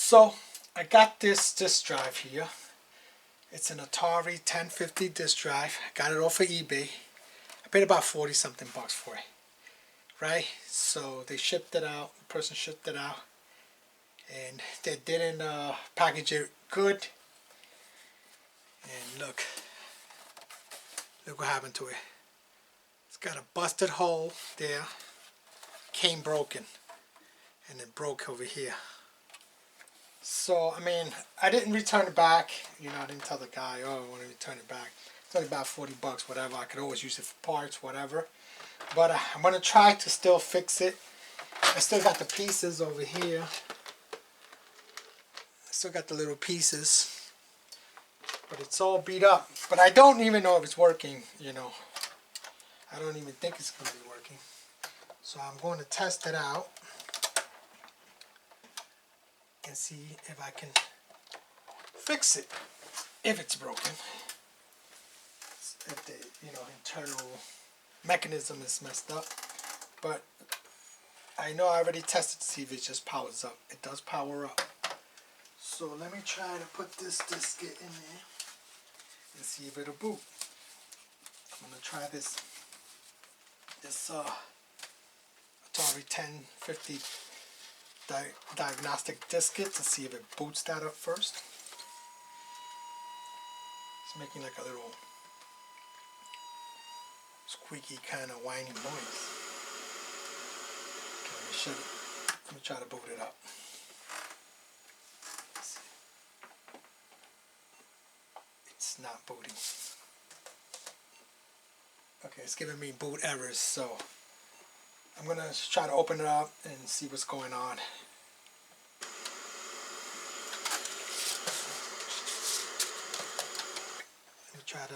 So I got this disk drive here. It's an Atari 1050 disk drive. I got it off of eBay. I paid about 40 something bucks for it. Right? So they shipped it out. The person shipped it out. And they didn't package it good. And look what happened to it. It's got a busted hole there. Came broken. And it broke over here. So, I mean, I didn't return it back. You know, I didn't tell the guy, oh, I want to return it back. It's only about 40 bucks, whatever. I could always use it for parts, whatever. But I'm going to try to still fix it. I still got the pieces over here. I still got the little pieces. But it's all beat up. But I don't even know if it's working, you know. I don't even think it's going to be working. So I'm going to test it out. And see if I can fix it. If it's broken. If the, you know, internal mechanism is messed up. But I know I already tested to see if it just powers up. It does power up. So let me try to put this diskette in there and see if it'll boot. I'm gonna try this Atari 1050 diagnostic diskette to see if it boots that up first. It's making like a little squeaky kind of whiny noise. Okay, let me shut it. Let me try to boot it up. It's not booting. Okay, it's giving me boot errors, so I'm going to try to open it up and see what's going on. Let me try to,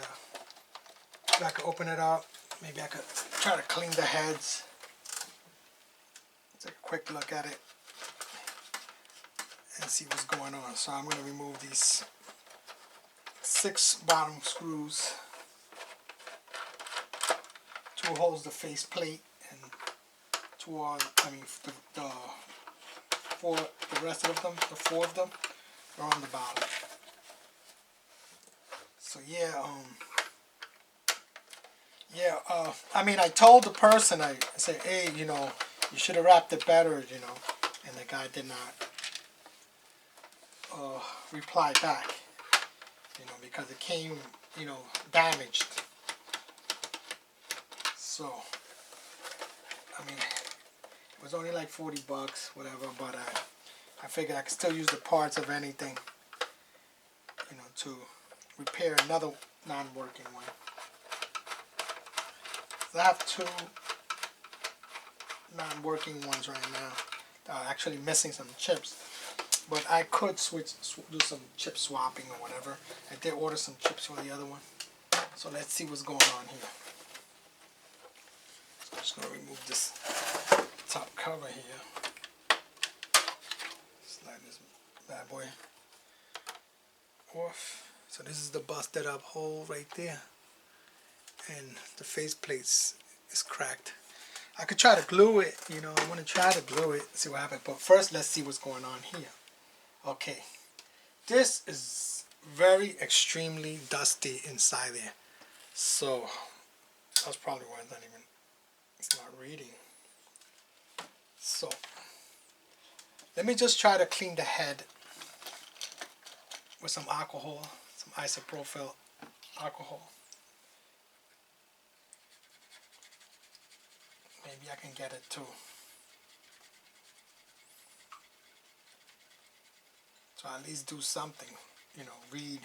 if I could open it up, maybe I could try to clean the heads. Take a quick look at it and see what's going on. So I'm going to remove these 6 bottom screws. 2 holes the face plate and 2 on, the rest of them, the 4 of them are on the bottom. So yeah, I mean, I told the person, I said, hey, you know, you should have wrapped it better, you know, and the guy did not reply back, you know, because it came, you know, damaged. So, I mean, it was only like 40 bucks, whatever, but I figured I could still use the parts of anything, you know, to repair another non-working one. So I have 2 non-working ones right now. Actually missing some chips, but I could do some chip swapping or whatever. I did order some chips for the other one. So let's see what's going on here. So I'm just going to remove this top cover here. Slide this bad boy off. So this is the busted up hole right there. And the faceplate is cracked. I could try to glue it, you know, I want to try to glue it, see what happens. But first, let's see what's going on here. Okay. This is very extremely dusty inside there. So, that's probably why it's not reading. So, let me just try to clean the head with some alcohol, some isopropyl alcohol. Maybe I can get it too. So at least do something, you know, read.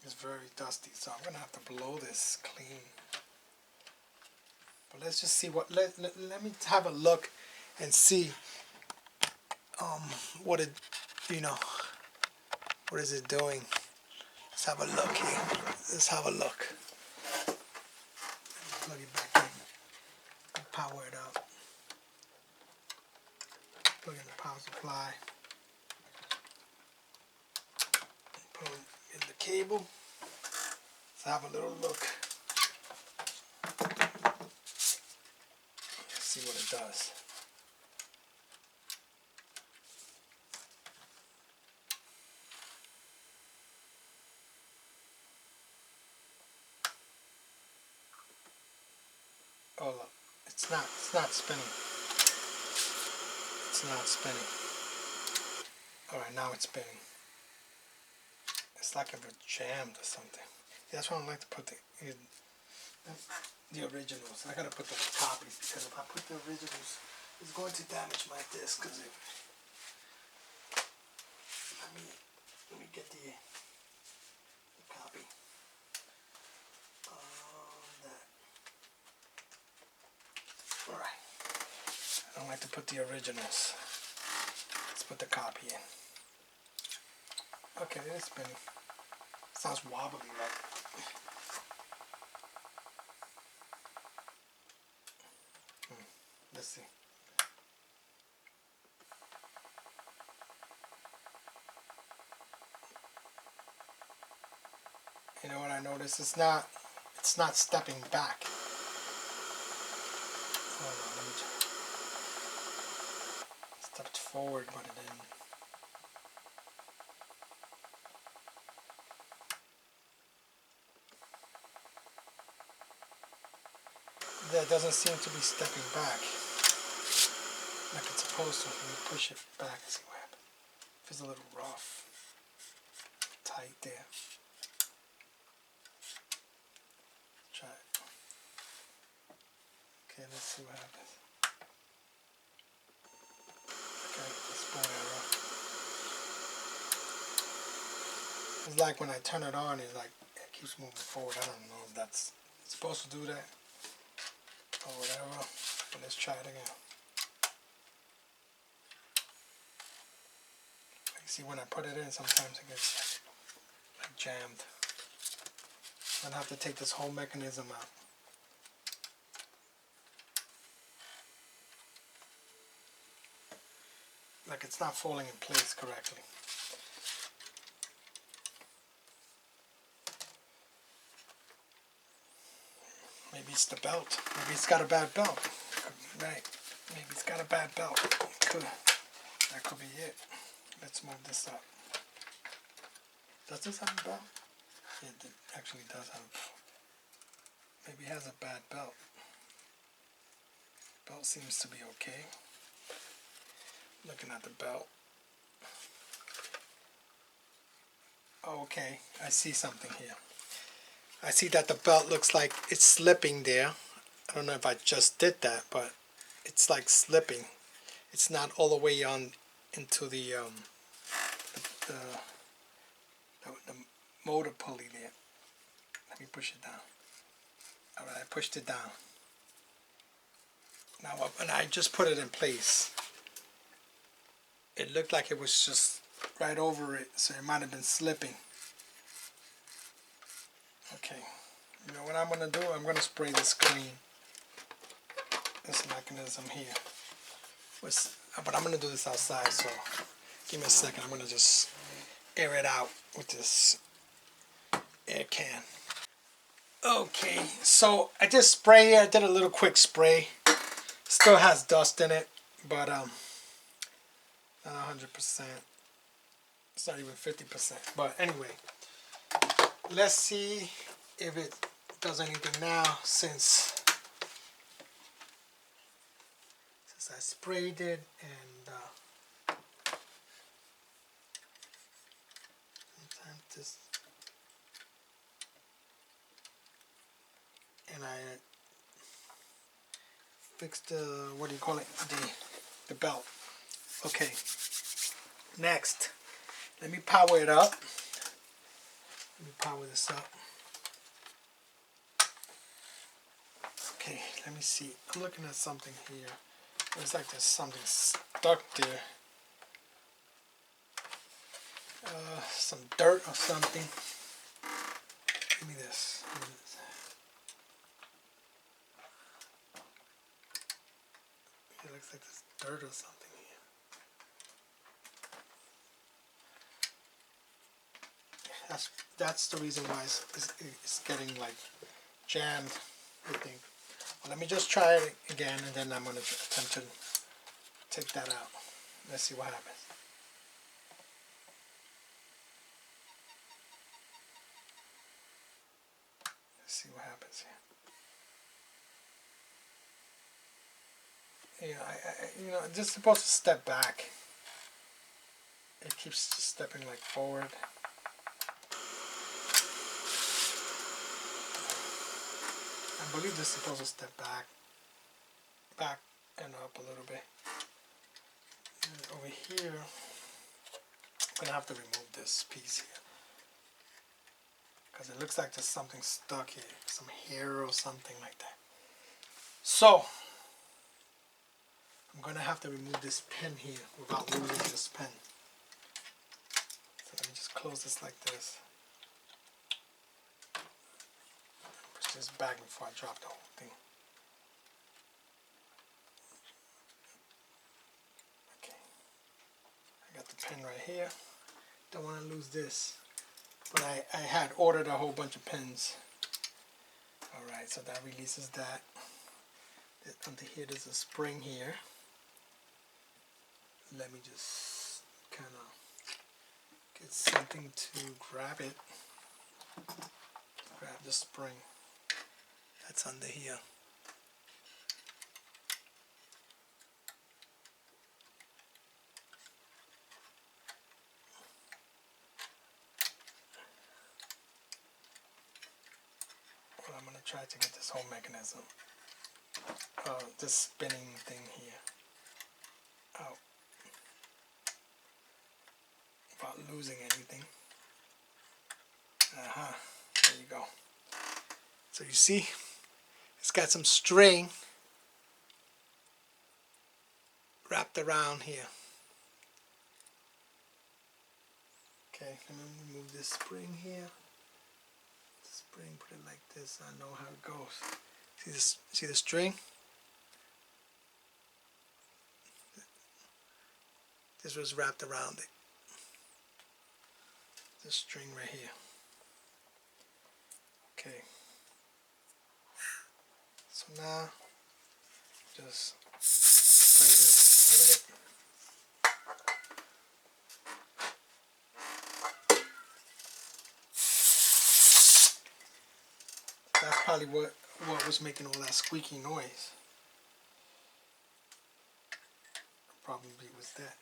It's very dusty, so I'm going to have to blow this clean. But let's just see what, let me have a look and see what it, you know, what is it doing. Let's have a look here. Let's have a look. Plug it back in. Power it up. Plug in the power supply. Put in the cable. Let's have a little look. Let's see what it does. It's not spinning. It's not spinning. Alright, now it's spinning. It's like it was jammed or something. Yeah, that's why I don't like to put the originals. I gotta put the copies, because if I put the originals, it's going to damage my disc. Cause let me get the copy of that. Alright. I don't like to put the originals. Let's put the copy in. Okay, it's spinning. Sounds wobbly, like. Let's see. You know what I noticed? It's not stepping back. Hold on, let me try. Stepped forward, but it didn't. That doesn't seem to be stepping back like it's supposed to. Let me push it back and see what happens. Feels a little rough, tight there. Try it. Okay, let's see what happens. Okay, let's pull that off. It's like when I turn it on, it's like it keeps moving forward. I don't know if that's supposed to do that or whatever. But let's try it again. You see, when I put it in, sometimes it gets like jammed. I'm gonna have to take this whole mechanism out. Like it's not falling in place correctly. Maybe it's the belt. Maybe it's got a bad belt. Right. Maybe it's got a bad belt. That could be it. Let's move this up. Does this have a belt? Yeah, it actually does have a belt. Maybe it has a bad belt. Belt seems to be okay. Looking at the belt. Okay, I see something here. I see that the belt looks like it's slipping there. I don't know if I just did that, but it's like slipping. It's not all the way on into the motor pulley there. Let me push it down. Alright, I pushed it down. Now, when I just put it in place, it looked like it was just right over it, so it might have been slipping. Okay, you know what I'm going to do? I'm going to spray this clean. This mechanism here. But I'm going to do this outside, so give me a second. I'm going to just air it out with this air can. Okay, so I just sprayed. I did a little quick spray. Still has dust in it, but not 100%. It's not even 50%. But anyway, let's see if it does anything now since I sprayed it, and sometimes this, and I fixed the, what do you call it, the belt. Okay, next, let me power it up. Let me power this up. Okay, let me see. I'm looking at something here. Looks like there's something stuck there. Some dirt or something. Give me this. It looks like there's dirt or something here. That's the reason why it's getting like jammed, I think. Well, let me just try it again, and then I'm going to attempt to take that out. Let's see what happens. Let's see what happens here. you know, just supposed to step back. It keeps stepping like forward. I believe this is supposed to step back and up a little bit. And over here, I'm gonna have to remove this piece here because it looks like there's something stuck here, some hair or something like that. So I'm gonna have to remove this pin here without losing this pin. So let me just close this like this. Push this back before I drop the whole thing. Okay. I got the pin right here. Don't want to lose this. But I had ordered a whole bunch of pins. Alright, so that releases that. Under here there's a spring here. Let me just kind of get something to grab it. Grab the spring. That's under here. Well, I'm going to try to get this whole mechanism, this spinning thing here, out without losing anything. There you go. So you see, it's got some string wrapped around here. Okay, let me remove this spring here. Spring, put it like this. I know how it goes. See this? See the string? This was wrapped around it. This string right here. Okay. So now, just spray this a little bit. That's probably what was making all that squeaky noise. Probably was that.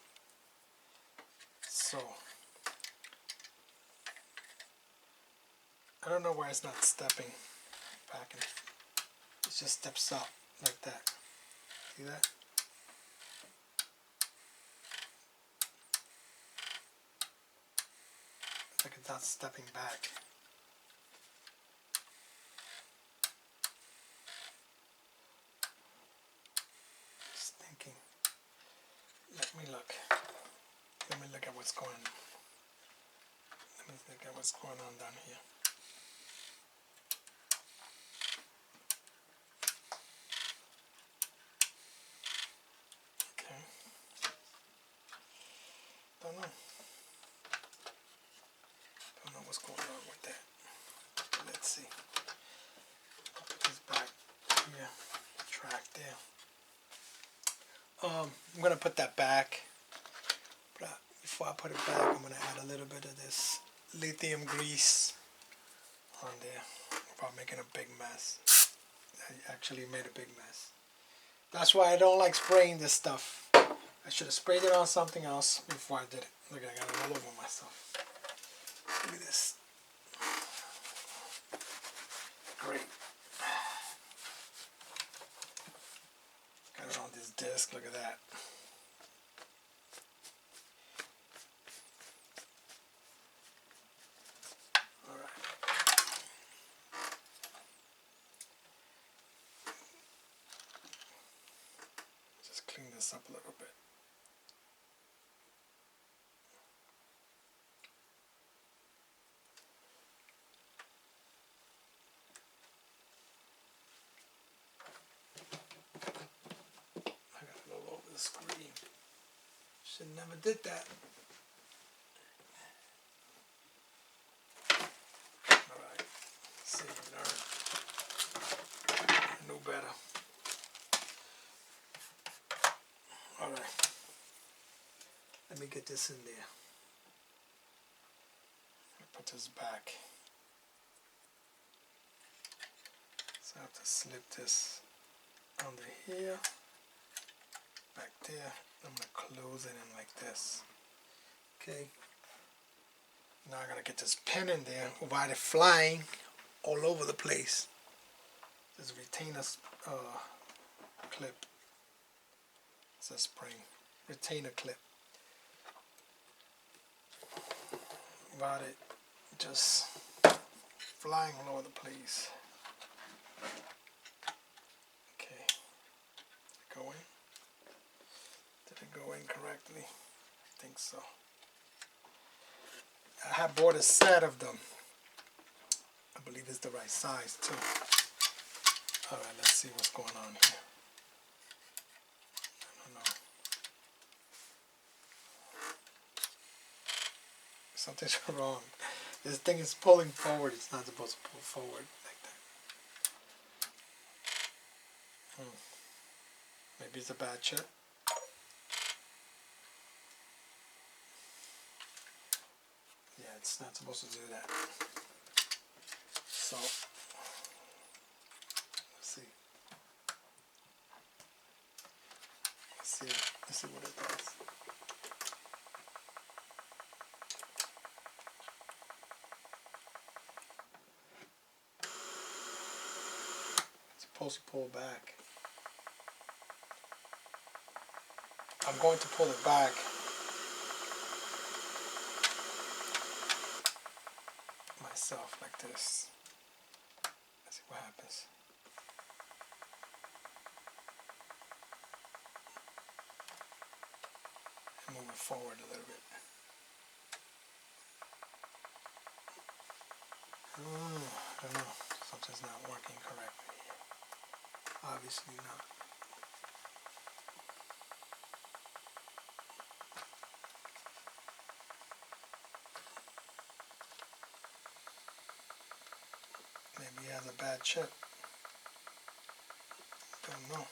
So I don't know why it's not stepping back and it just steps up like that. See that? It's like it's not stepping back. Just thinking. Let me look at what's going on. Let me look at what's going on down here. Okay. Don't know what's going on with that. Let's see. I'll put this back here. Track there. I'm gonna put that back. But before I put it back, I'm gonna add a little bit of this lithium grease on there. Without making a big mess. I actually made a big mess. That's why I don't like spraying this stuff. I should have sprayed it on something else before I did it. Look, I got it all over myself. Look at this. Great. Got it on this disc. Look at that. All right. Just clean this up a little bit. Screen. Should never did that. Alright. See, learn. I know better. Alright. Let me get this in there. Put this back. So I have to slip this under here. back there. I'm going to close it in like this. Okay. Now I got to get this pin in there without it flying all over the place. This retainer clip. It's a spring. Retainer clip. Without it just flying all over the place. Okay. Did it go in? Did it go in correctly? I think so. I have bought a set of them. I believe it's the right size too. Alright, let's see what's going on here. I don't know. Something's wrong. This thing is pulling forward. It's not supposed to pull forward like that. Maybe it's a bad chip. Yeah, it's not supposed to do that. So, let's see. Let's see what it does. It's supposed to pull back. I'm going to pull it back. Myself like this. Let's see what happens. And move it forward a little bit. I don't know. Something's not working correctly. Obviously not. Maybe he has a bad chip. Don't know.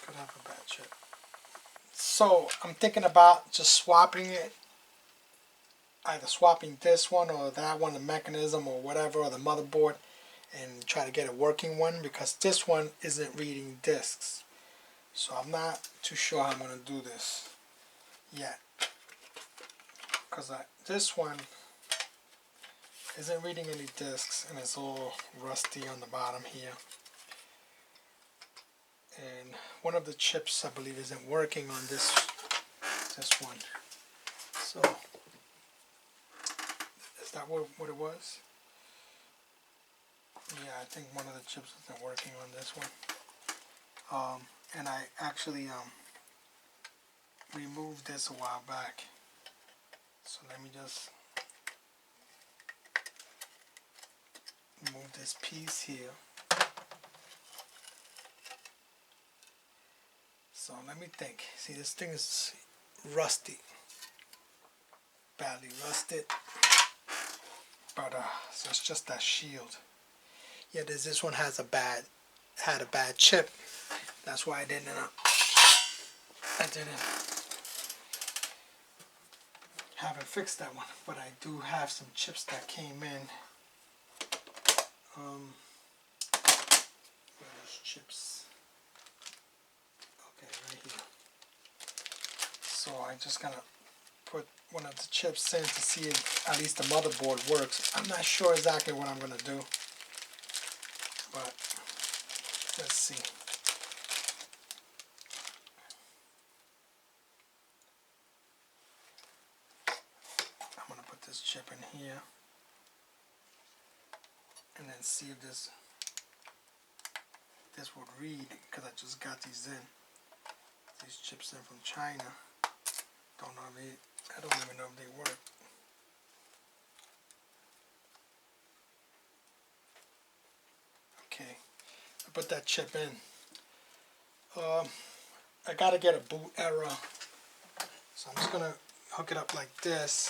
Could have a bad chip. So I'm thinking about just swapping it. Either swapping this one or that one, the mechanism or whatever, or the motherboard, and try to get a working one, because this one isn't reading discs. So I'm not too sure how I'm going to do this yet. Because this one isn't reading any discs, and it's all rusty on the bottom here. And one of the chips, I believe, isn't working on this one. So, is that what it was? Yeah, I think one of the chips isn't working on this one. And I actually removed this a while back. So let me just move this piece here. So let me think. See, this thing is rusty, badly rusted. But so it's just that shield. Yeah, this one had a bad chip. That's why I didn't haven't fixed that one. But I do have some chips that came in. Where are those chips? Okay, right here. So I just gotta put one of the chips in to see if at least the motherboard works. I'm not sure exactly what I'm gonna do, but let's see. I'm gonna put this chip in here and then see if this would read, because I just got these chips in from China. I don't even know if they work. Okay, I put that chip in. I gotta get a boot error, so I'm just gonna hook it up like this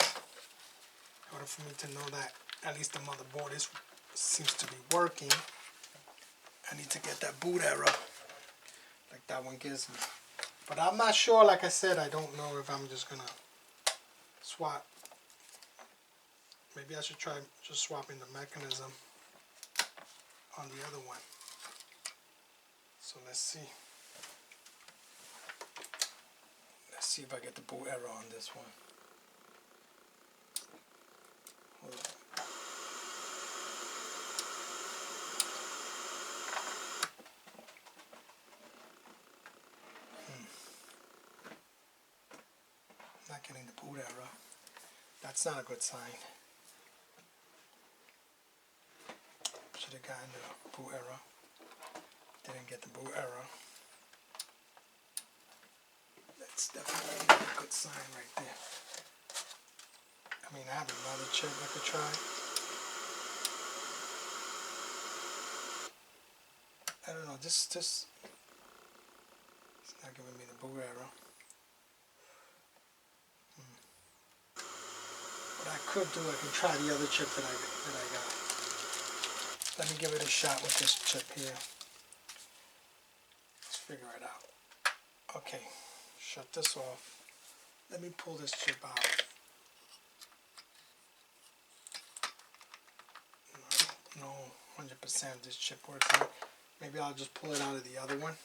in order for me to know that at least the motherboard seems to be working. I need to get that boot error like that one gives me. But I'm not sure, like I said, I don't know if I'm just gonna swap Maybe I should try just swapping the mechanism on the other one. So let's see. Let's see if I get the boot error on this one. Hold on. Not getting the boot error. That's not a good sign. Should have gotten the boot error. Didn't get the boot error. That's definitely not a good sign right there. I mean, I have another chip I could try. I don't know, this it's not giving me the boot error. What I could do, I can try the other chip that I got. Let me give it a shot with this chip here. Let's figure it out. Okay, shut this off. Let me pull this chip out. I don't know 100% this chip works. Maybe I'll just pull it out of the other one.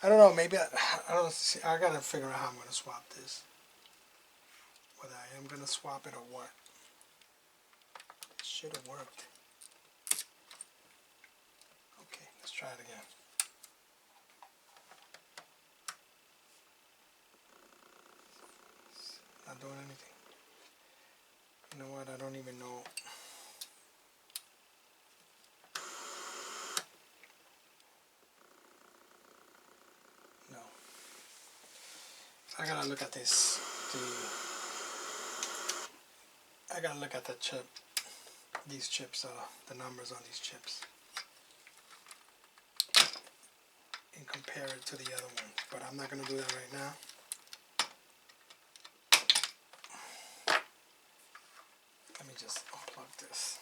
I don't know, maybe I don't see. I gotta figure out how I'm gonna swap this. Whether I am gonna swap it or what. It should have worked. Okay, let's try it again. It's not doing anything. You know what? I don't even know. No. I gotta look at this. I gotta look at the chip. These chips, the numbers on these chips, and compare it to the other one. But I'm not gonna do that right now. Let me just unplug this.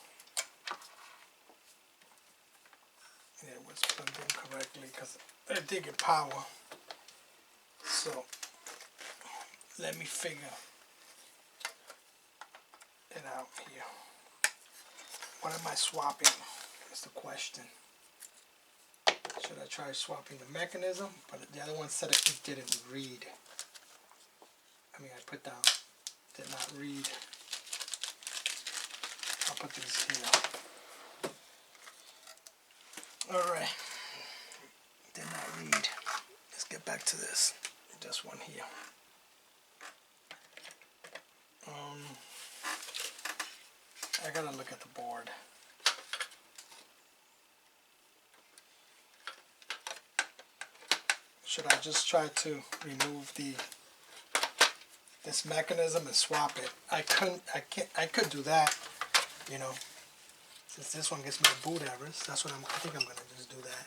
Yeah, it was plugged in correctly because it did get power. So let me figure it out here. What am I swapping? That's the question. Should I try swapping the mechanism? But the other one said it didn't read. I mean, I put down, did not read. I'll put these here. Alright. Did not read. Let's get back to this. This one here. I gotta look at the board. Should I just try to remove this mechanism and swap it? I could do that, you know, since this one gets me the boot errors. That's what I think I'm gonna just do that.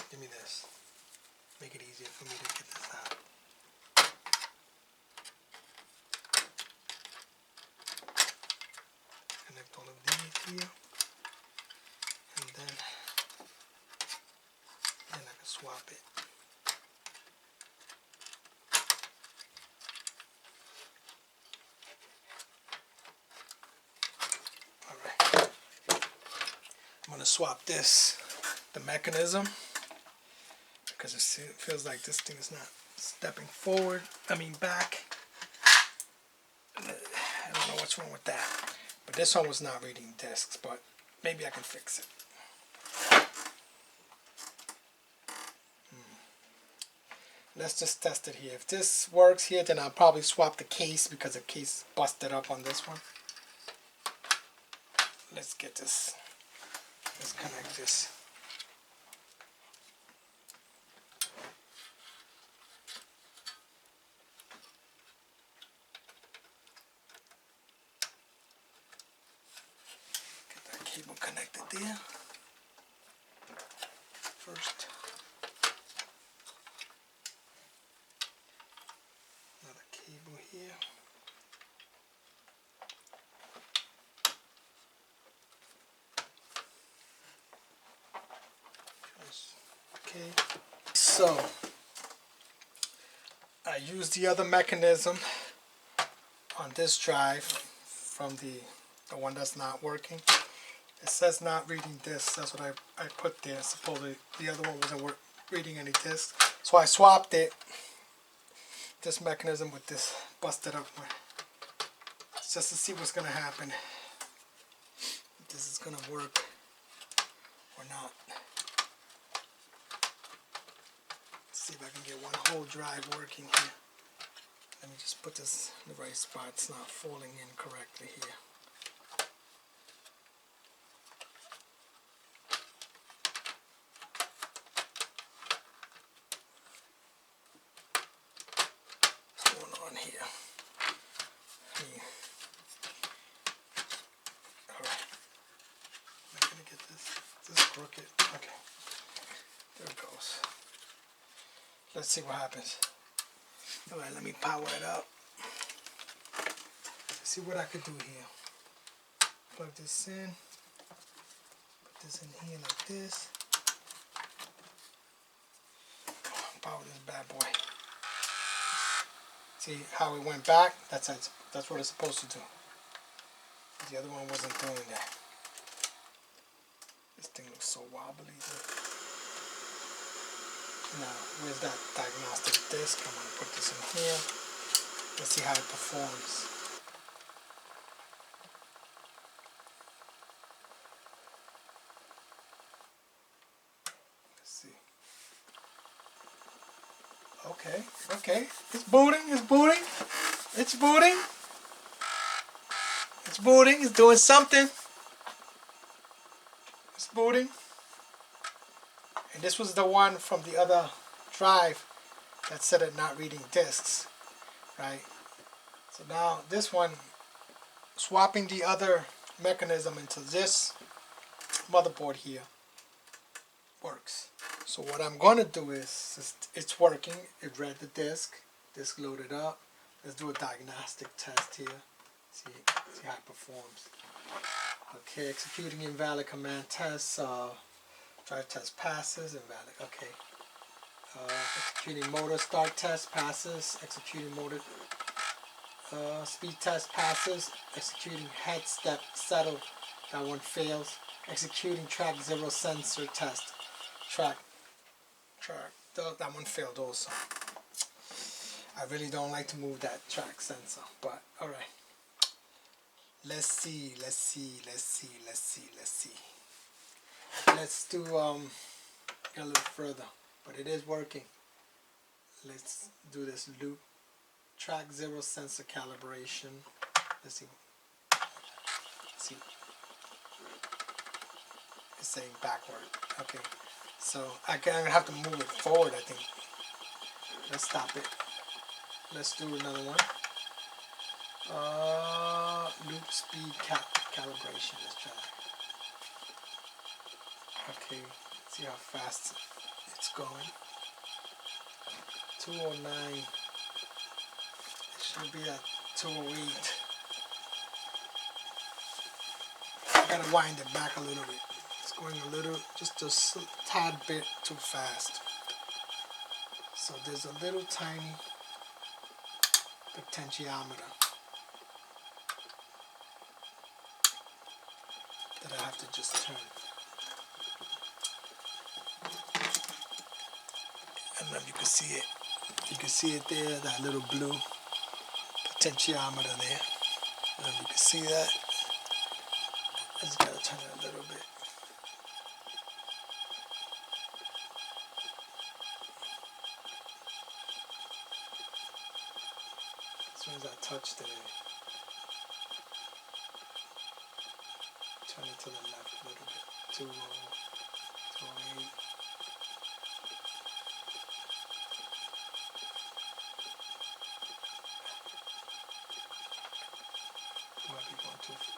Give me this. Make it easier for me to get this out. Connect all of these here, and then I can swap it. Alright. I'm going to swap this, the mechanism, because it feels like this thing is not stepping forward, back. I don't know what's wrong with that. But this one was not reading discs, but maybe I can fix it. Let's just test it here. If this works here, then I'll probably swap the case because the case busted up on this one. Let's get this. Let's connect this. Get that cable connected there. First. Another cable here. Okay, so I used the other mechanism on this drive from the one that's not working. It says not reading discs. That's what I put there. Supposedly the other one wasn't reading any discs. So I swapped it, this mechanism with this busted up one, just to see what's going to happen. If this is going to work or not. Let's see if I can get one whole drive working here. Let me just put this in the right spot. It's not falling in correctly here. What's going on here? Alright. Am I going to get this? Is this crooked? Okay. There it goes. Let's see what happens. Alright, let me power it up. Let's see what I could do here. Plug this in. Put this in here like this. Power this bad boy. See how it went back? That's what it's supposed to do. The other one wasn't doing that. This thing looks so wobbly. Now, where's that diagnostic disc? I'm going to put this in here. Let's see how it performs. Let's see. Okay. It's booting. It's doing something. It's booting. And this was the one from the other drive that said it not reading discs, right? So now this one, swapping the other mechanism into this motherboard here, works. So what I'm going to do is, it's working. It read the disk loaded up. Let's do a diagnostic test here. See how it performs. Okay, executing invalid command tests. Drive test passes, invalid. Okay. Executing motor start test passes. Executing motor speed test passes. Executing head step settle. That one fails. Executing track 0 sensor test. Track. That one failed also. I really don't like to move that track sensor, but all right. Let's see. Let's do get a little further, but it is working. Let's do this loop. Track 0 sensor calibration. Let's see. It's saying backward. Okay. So I'm gonna have to move it forward, I think. Let's stop it. Let's do another one. Loop speed calibration. Let's try that. Okay, see how fast it's going. 209. It should be at 208. I gotta wind it back a little bit. It's going just a tad bit too fast. So there's a little tiny potentiometer that I have to just turn. I don't know if you can see it. You can see it there, that little blue potentiometer there. I don't know if you can see that. I just gotta turn it a little bit. As soon as I touched it, turn it to the left a little bit. 208.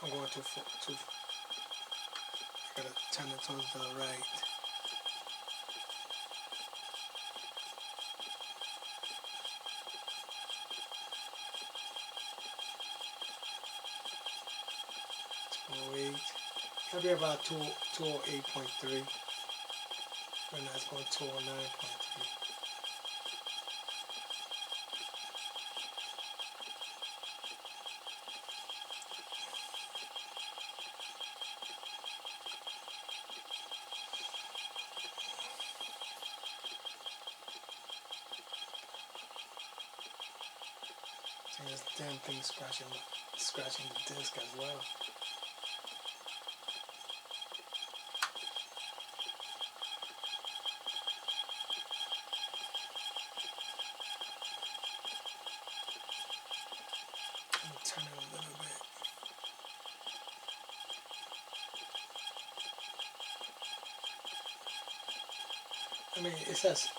I'm going too far. I gotta turn it towards the right. Maybe about 208.3. Right now it's going 209.3. this damn thing scratching the disc as well. Let me turn it a little bit. I mean, it says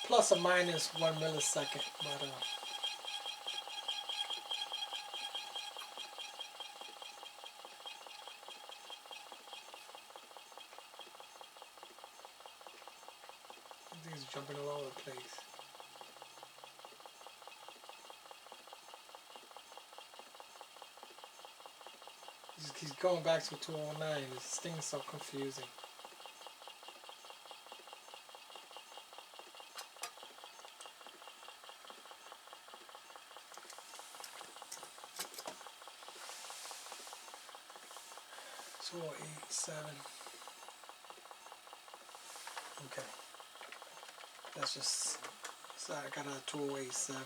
plus or minus 1 millisecond, but things jumping all over the place. He's going back to 209. This thing's so confusing. So 87. Okay. That's just. So I got a 2087.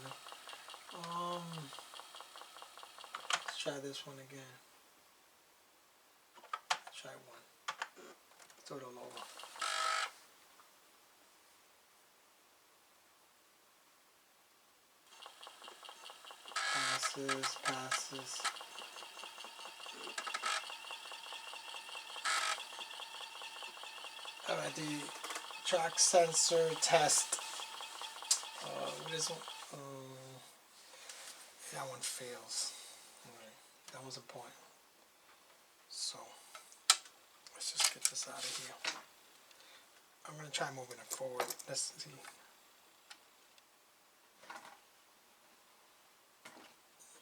Let's try this one again. Try one. Throw it all over. Passes. Alright, the track sensor test. What is one? That one fails. Alright, that was a point. So, let's just get this out of here. I'm going to try moving it forward. Let's see.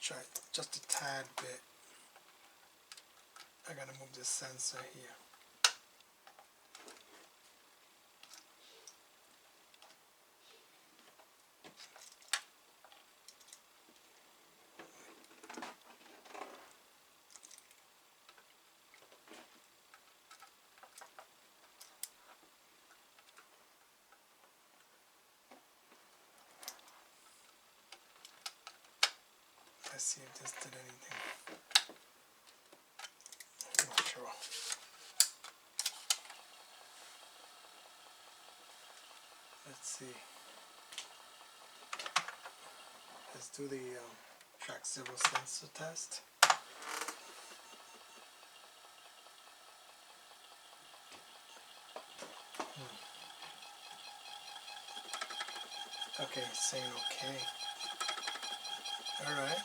Try just a tad bit. I got to move this sensor here. Let's see if this did anything. I'm not sure. Let's see. Let's do the track 0 sensor test. Okay, it's saying okay. Alright.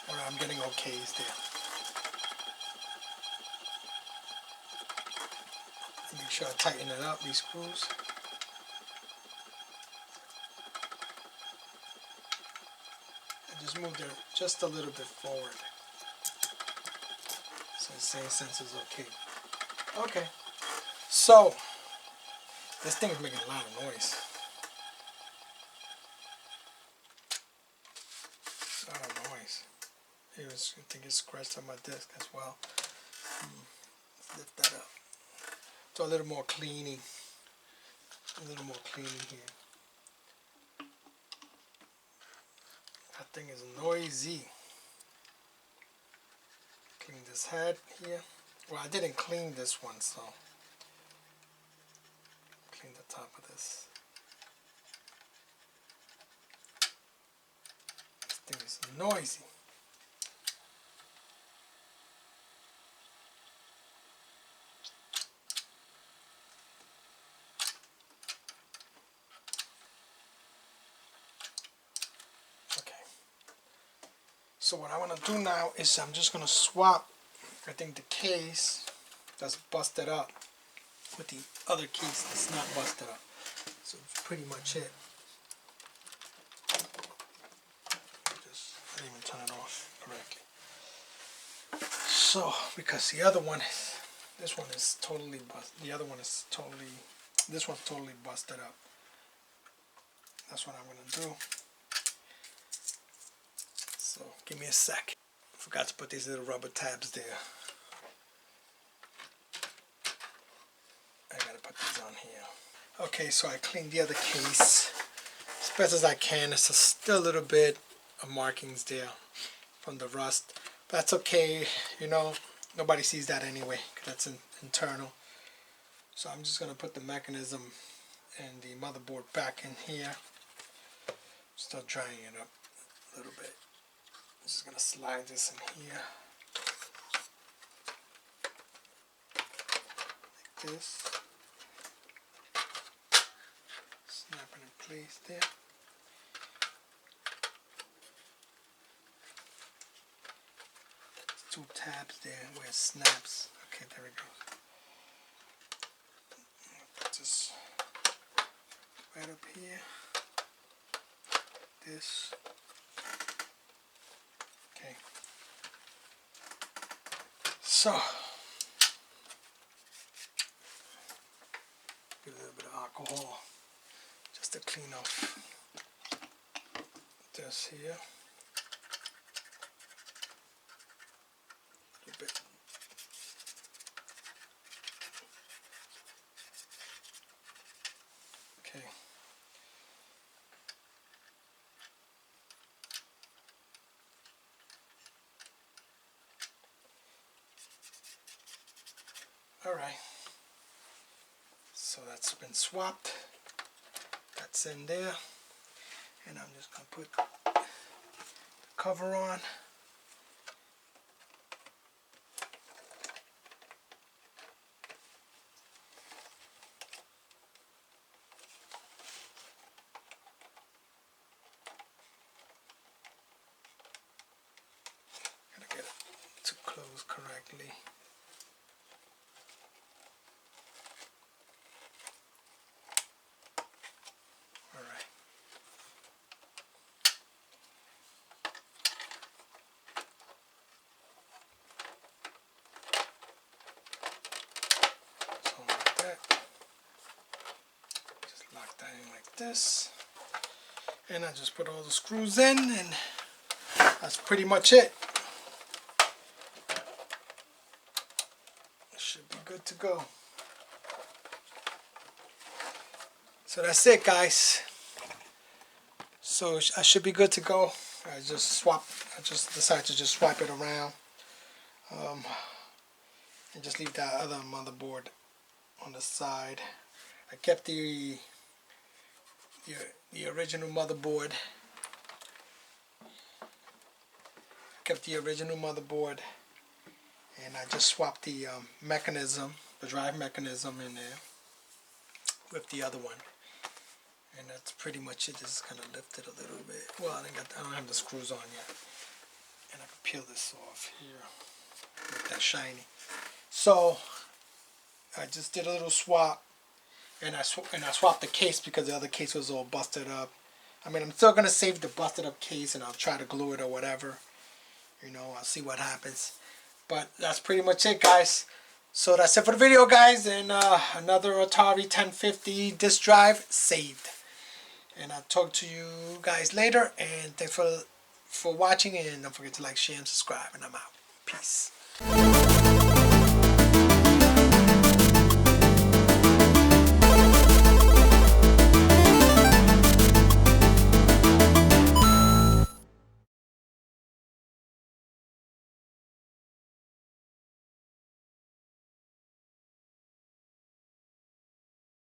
Alright, I'm getting okays there. Make sure I tighten it up, these screws. I just moved it just a little bit forward. So it's saying sensor's okay. Okay. So, this thing is making a lot of noise. A lot of noise. I think it scratched on my disc as well. Let's lift that up. So a little more cleaning. A little more cleaning here. That thing is noisy. Clean this head here. Well, I didn't clean this one, so clean the top of this. This thing is noisy. Okay. So what I want to do now is I'm just going to swap, I think, the case that's busted up with the other case that's not busted up. So that's pretty much it. I didn't even turn it off correctly. So, because the other one, this one is totally busted. The other one is totally, this one's totally busted up. That's what I'm going to do. So, give me a sec. Forgot to put these little rubber tabs there. I gotta put these on here. Okay, so I cleaned the other case. best as I can. There's still a little bit of markings there from the rust. But that's okay, you know, nobody sees that anyway, 'cause that's internal. So I'm just going to put the mechanism and the motherboard back in here. Still drying it up a little bit. I'm just going to slide this in here. Like this. Snap it in place there. Two tabs there where it snaps. Okay, there we go. Put this right up here. This. Okay. So, get a little bit of alcohol just to clean off this here. A little bit. Okay. All right. So that's been swapped. That's in there. And I'm just going to put the cover on. Gotta get it to close correctly. This, and I just put all the screws in, and that's pretty much it. Should be good to go. So that's it, guys. So I should be good to go. I just decided to just swap it around, and just leave that other motherboard on the side. I kept the original motherboard. And I just swapped the mechanism, the drive mechanism in there with the other one. And that's pretty much it. Just kind of lift it a little bit. Well, I don't have the screws on yet. And I can peel this off here. Make that shiny. So I just did a little swap. And I swapped the case because the other case was all busted up. I mean, I'm still going to save the busted up case and I'll try to glue it or whatever. You know, I'll see what happens. But that's pretty much it, guys. So that's it for the video, guys. And another Atari 1050 disk drive saved. And I'll talk to you guys later. And thanks for watching. And don't forget to like, share, and subscribe. And I'm out. Peace.